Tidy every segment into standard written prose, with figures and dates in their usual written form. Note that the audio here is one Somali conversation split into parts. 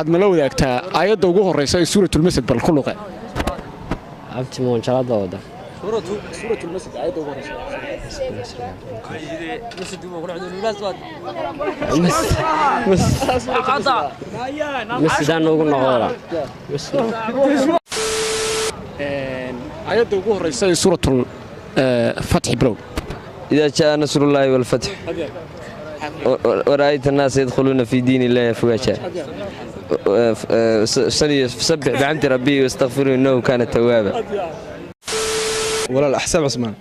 waxaad nala wadaagtaa aayadda ugu horeysa ee suuratul masad bal ku luqe abti moon jalada wada suuratul masad aayadda ugu horeysa مسدان ugu noqola aayadda ugu horeysa ee suuratul fath bro إذا جاء نصر الله والفتح ورأيت الناس يدخلون في دين الله أفواجا سبح بحمد ربي واستغفره إنه كان توابا ولا الأحساب عثمان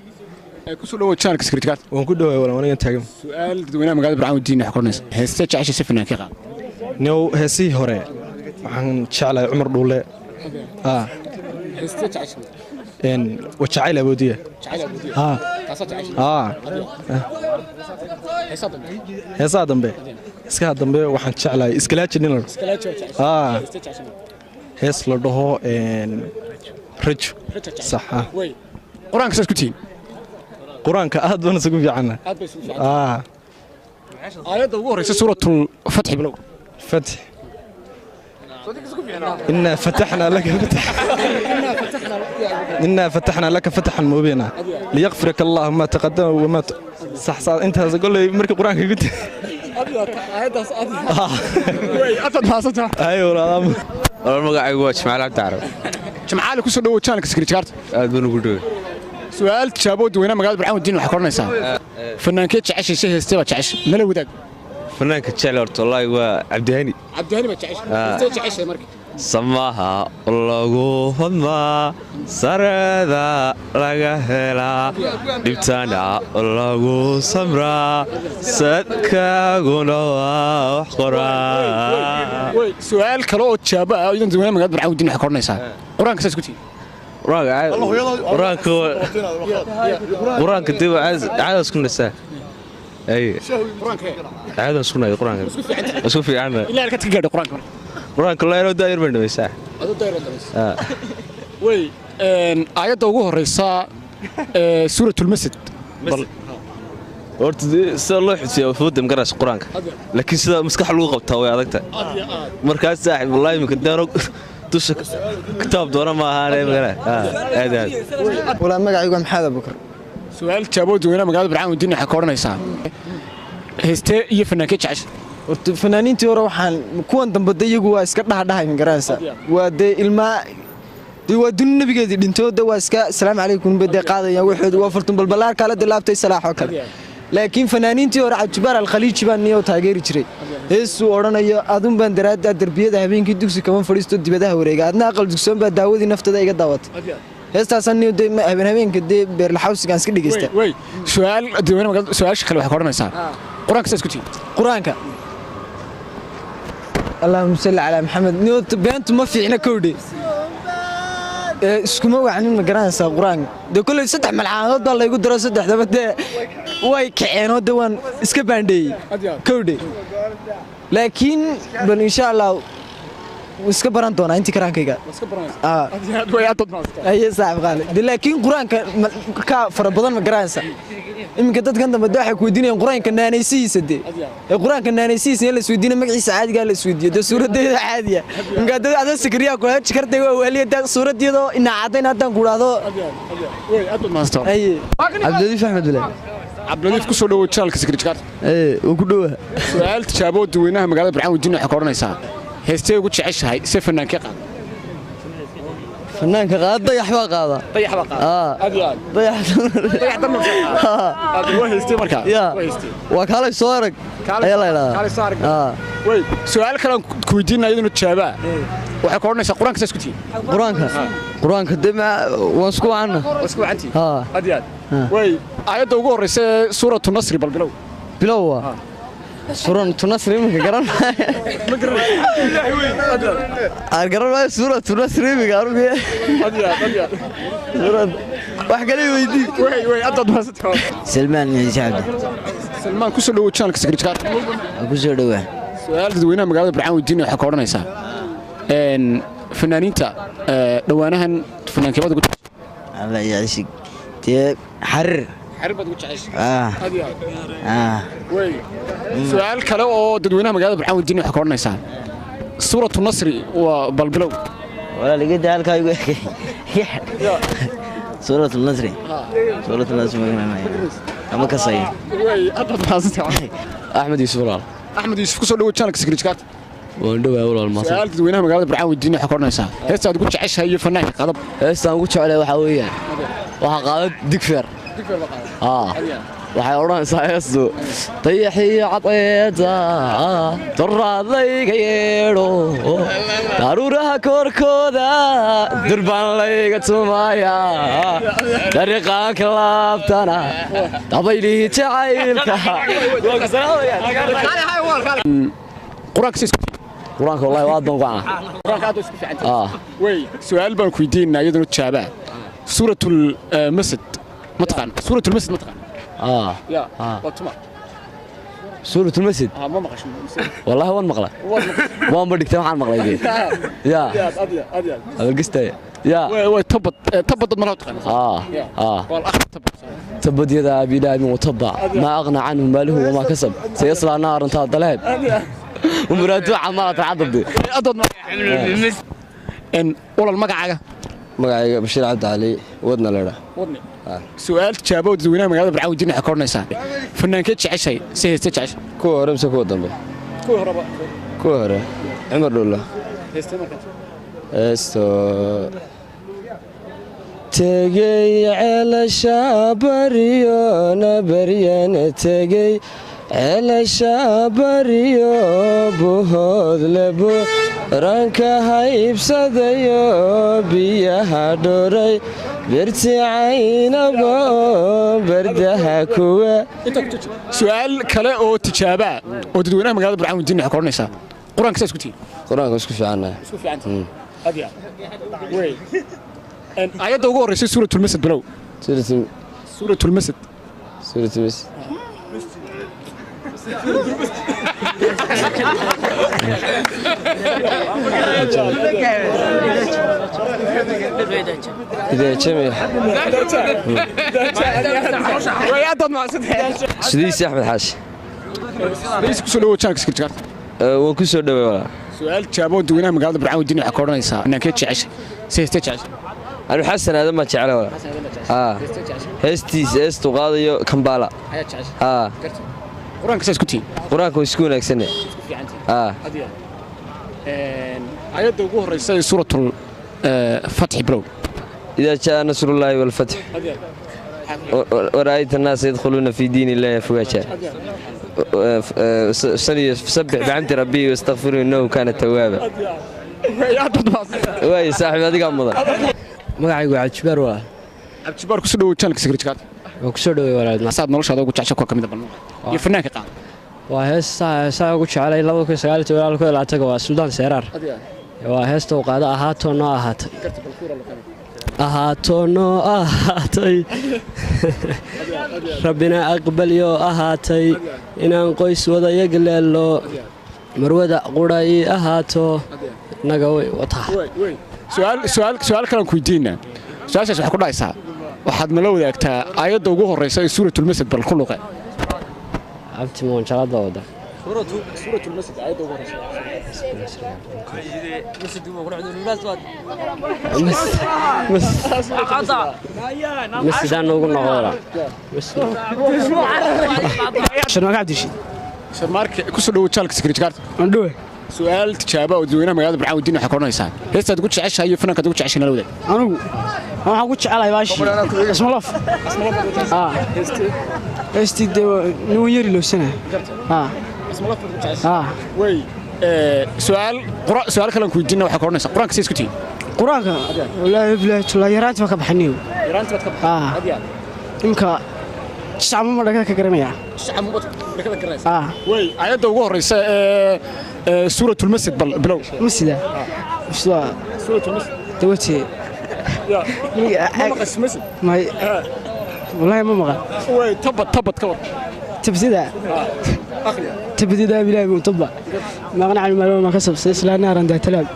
كسر لو تشارك سكرتيرات ونكده ولا وانا تاجم سؤال دوينا مقالة برعون الدين حكرناس هستة عايشة سفنا كذا نو هسي هراء عن شعلة عمر دولة هستة عايشة إن وشعلة بودية هسا دمبي اسكا دمبي وحن شعلة اسكلاتش نيلر هس لده إن رج صح قرآن كسر كتير قرآن كأهد ونسقف عنا آيات الظهر سورة الفتح بلو فتح إنا فتحنا لك فتحا مبينا ليغفرك الله ما تقدم وما صح انت قول لي مركب قرآن قلت ايوه والله المقاعد واش مع العبد تعرف جمعالك وسو دو channel سكرتيرات aad baan ugu dhow سؤال تشابود وين مقالة برعون الدين وحكرناس فنانكيت عاش شيء هستوى عاش ملا وداق فنانك جعل horta wallahi waa Cabdihani ma jeceshay عاش markii samaha lagu hodma sarada laga hela dibtana lagu samra sadkaaguna wax qoraa سؤال kale oo jaaba ah idan weyn maqaalة برعون الدين وحكرناس quraanka saas ku tii quraanka dib caad isku nasaa ay caad isku naay quraanka isku fiican ilaa ka tagay quraanka la yaro daayir baan dhamaysaa way aayadda ugu horeysa suuratul masad horta sida loo xisiyo fudum garas quraanka laakiin sida maskax lagu qabtaa way adagtahay markaas saaxib wallahi ma kadaro dusha kitaab doona ma ahaanay magala aad wala magacaygu maxamed abukar su'aal jawaab weyn magaalada barcaan diin waxa ka oranaysaa heeste iyo fanaanka jacayl horta fanaaniintii hore waxaan kuwan dambe iyagu waa iska dhahay garanaysa waa de ilma waa dun nabigeedii dhintooda waa iska assalaamu calaykum bada qaadaya wuxuu waa furtun balbalaar kala dilaabtay salaaxo kale laakiin fanaaniintii hore Cabdibar al-Khaliiji baan niyo taageeri jiray heesu oranayo adun baan daraada darbiyada habeenkii dugsi kama fadhiisto dibadaha wareega adna aqal dugsoon baa daawadii naftada iga daawatay heestaasan niyo de habeenka de beer la xawsigan iska dhigeysta way su'aal dadweyne magaalada su'aasha kale waxa ka oranaysaa quraanka saas ku tii quraanka اللهم صل على محمد نيوت بنت ما فينا كودي iskuma wacnin ma garanaysaa quraanka de kulay saddex malcaanood baa la igu daro saddex dabada way kaceen oo dawaan iska baandheeyay kowde laakiin bal insha Allah iska baran doona intii karaankayga iska baranaysaa way aad maasta ay saab qaale de laakiin quraanka ka fara badan ma garanaysaa iminka dadkan dambe waxay ku weydiinayaan quraanka naanaysiisa de quraanka naanaysiisa in la isweydiino magaciisa caadiga la isweydiiyo de suuradeeda caadiga inka dad aad sikriya ku haj kartay waa waaliyada suuradeedo ina cadeyn hadan ku raado way aad maasta ay Cabdiladiif Ahmed Bilal Cabdiladiif ku soo dhawo channel secretary oo ku dhawa su'aal tijaabo dadweynaha magaalada barcaan diin waxa ka oranaysaa heestay ugu jeceshahay si fanaanka qaad فنانك قاعد ضيح قاعد ضيح وهستي marka waa kale soo arag yalla kale soo arag way su'aal kale ku weydiinayay inuu jawaaba waxa ka oranaysaa quraanka saas ku tii quraanka dima waan isku wacanti adiyaad way aayadda ugu horeysa suuratu nasr bal bilow سورة النصر يمكن قرن قرن سورة النصر يمكن قرن سورة واحد قال لي ويدي وي أنت درست سلمان يا شعب سلمان كسر له channel سكرتير كسر له سؤال دوينا مقالة برعون الدين وحكورنا يسا إن فنانين تا دوانها فنان كبار قلت الله يعيشك تي حر حربت قلت عايش وي سؤال كلا أو دوينا مقالة برعون الدين وحكورنا يسا suuratu nasri waa balbilow ولا لقيت هالك يقول سورة النصر سورة النصر ما كصير axmed yuusuf walaal axmed yuusuf kusoo dhawo channelka Secretariat waan dhowaa walaal maanta su'aal dadweynaha magaalada Burcaan weydiin waxa koronaysa heesta aad ugu jeceshahay iyo fanaanka qadab heestaan ugu jeclay waxaa weeyaan waxaa qaada digfeer waxay odhanaysaa heestu dayaxiyo cadceeda daraadlayga yeedho daruuraha koorkooda durbaan layga tumaya dariiqaanka laabtana dabaylihii jacaylka quraanka wallahi waa doon go'ana way su'aal baan ku weydiinaa iyadoo jawaaba suuratul masad matqan suuratul masad matqan يا وطمع سورة المسجد ما مقش والله وين مقلة وين بدك تروح المقلة دي يا أديان القستة يا تبط مرات والأخ تبط يدا أبي لهب وتبع ما أغنى عنه ماله وما كسب سيصلى نار انتهى الضلاب ومراته عمالة تعذب دي إن والله المقعة مقعة بشير عبد علي ودنا لنا ودني سؤال تشابه dadweynaha magaalada Burcaan weydiin waxa koronaysaa fanaanka jeceshay si heesta jeceshay kuwa hore mise kuwa dambe kuwa hore Umar Dhulla heesto tegay ceelasha bariyo na bariyana tegay ceelasha bariyo buhood lebo ranka haybsadayo biyaha dhoray برتي عينبو بردها كوا سؤال كلا أو تجابة أو تدوينها مقالة برعاون الدين حكورنيسا قرآن كسا اسكتي قرآن كسا في عنا اسكت في عنها أديا وي آيات دوغو رئيسي سورة المسد بلو سورة المسد سورة المسد إذا جميع سديس أحمد حاشي ليش كسر لو شانك سكرت وكسر دبي سؤال شابو دوينها مقالة برعاون الدين حكورنيسا أنا كيت عايش سيستي عايش أنا حسن هذا ما تعلى ولا هستي قاضي كمبالا قرآن كسا اسكتي قرآن كسكون أكسنة أديا آيات دوغو رئيسي سورة الفتح بلو إذا جاء نصر الله والفتح ورأيت الناس يدخلون في دين الله أفواجا سبح بحمد ربي واستغفره إنه كان توابا واي صاحبي هذيك عمضة magacaygu waa Cabdijabaar walaal Cabdijabaar ku soo dhawo channelka Secretariat oo ku soo dhaweey walaal masaad noloshaada ugu jeceshay kamid ah iyo fanaanka qaan waa heesta ugu jeclay 2019 waa Suudaan Seeraar waa heesta uu qaada ahaato noo ahaatay rabbina aqbal yo ahaatay inaan qoys wada yagleelo marwada quray ahaato naga way wataa سؤال كلام كويدينا سؤال شو حكوا دايسا واحد ملو ذاكتا آيات دوغو هريسة سورة المسد بالكل قا عبتي مون شاء الله ودا سورة المسد آيات دوغو هريسة مسدان نقول نقولا شرمارك عبد الشيء شرمارك كسر لو تشالك سكرتير عندوه سؤال تجابة ودوينها مقالة برعاون الدين حكورنيسا هسه تقول عيش هاي فنانك تقول عيش نلوده أنا أقول على باشي اسم الله هستي نو يري لو سنة اسم الله عيش وي سؤال كلام كويدينا وحكورنيسا قرآن كسيس كتير قرآن ولا يبلع لا يرانت بك بحنيو يرانت بك أديان إمك شعب ما لك كرمية شعب ما لك كرمية وي آيات دوغو هريسة سورة المسد بلو مسجد سورة المسد توتي ما مقص مسد ما والله ما مقص وي تبت كور تبتدا تبتدا بلا مطبع ما قنع المعلومة ما كسب سيسلا نارا ده تلاب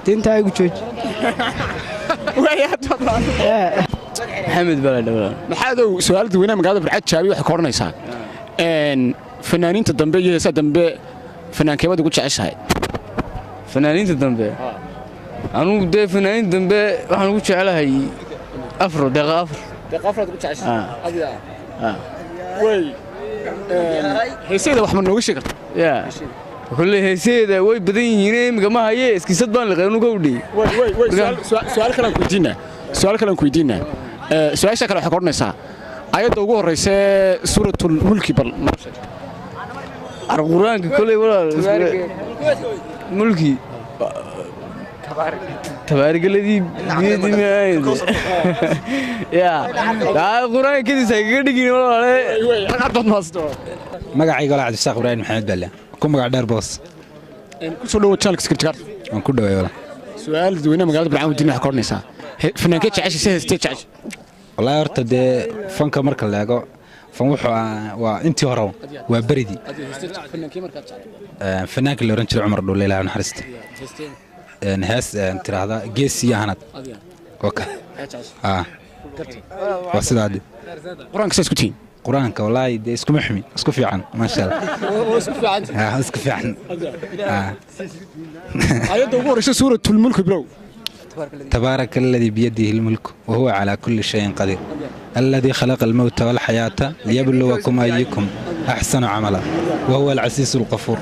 تنتهي وجوج محمد بلد maxaad su'aal dadweynaha magaalada Burcaan jaabi waxa koronaysaa fanaaniinta dambe iyo heesaha dambe fanaankeyada ugu jeceshahay fanaaniinta dambe anugu dee fanaaniinta dambe waxaan ugu jeclahay afro deeqa afro afraad ku jeceshay adiga way heesayda wax ma nooga sheeg kartaa yaa kulley heeseeda way badan yihiin imika ma haye iskisad baan liqaynu ka udhiyey su'aal kale aan ku weydiinaa su'aasha kale waxay ka odhanaysaa ayadda ugu horraysa suuratul mulki bal qur-aanka kolley walaal mulki tabaarigaladii biyadii maayde yaa qur-aanka kadiisa kaga dhigin walaale magacayga walaal cabdisaaq ibraahim maxamed balle ku magac dheer boos ku soo dhawo channelka Skirjgar waan ku dhaweey walaal su'aal dadweynaha magaalada Bilcaan Wadiin waxa ka odhanaysaa fanaanka jeceshay heestay jeceshay wallahi horta dee fanka marka la eego fan wuxuu waa intii hore waa baridii fanaanka la oran jiray Cumar Dhulle ilaahay naxariista hees tiraahda geesi ahanad oka waa sidaa quraanka saas ku tiin quraanka wallahi dee isku maxmi isku fiican ma sha Allah isku fiican ayadda ugu horraysa suuratul mulk bro تبارك الذي بيده الملك وهو على كل شيء قدير الذي خلق الموت والحياة ليبلوكم أيكم أحسن عملا وهو العزيز الغفور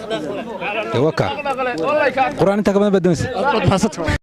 وكا قرآن انت كمان بدمس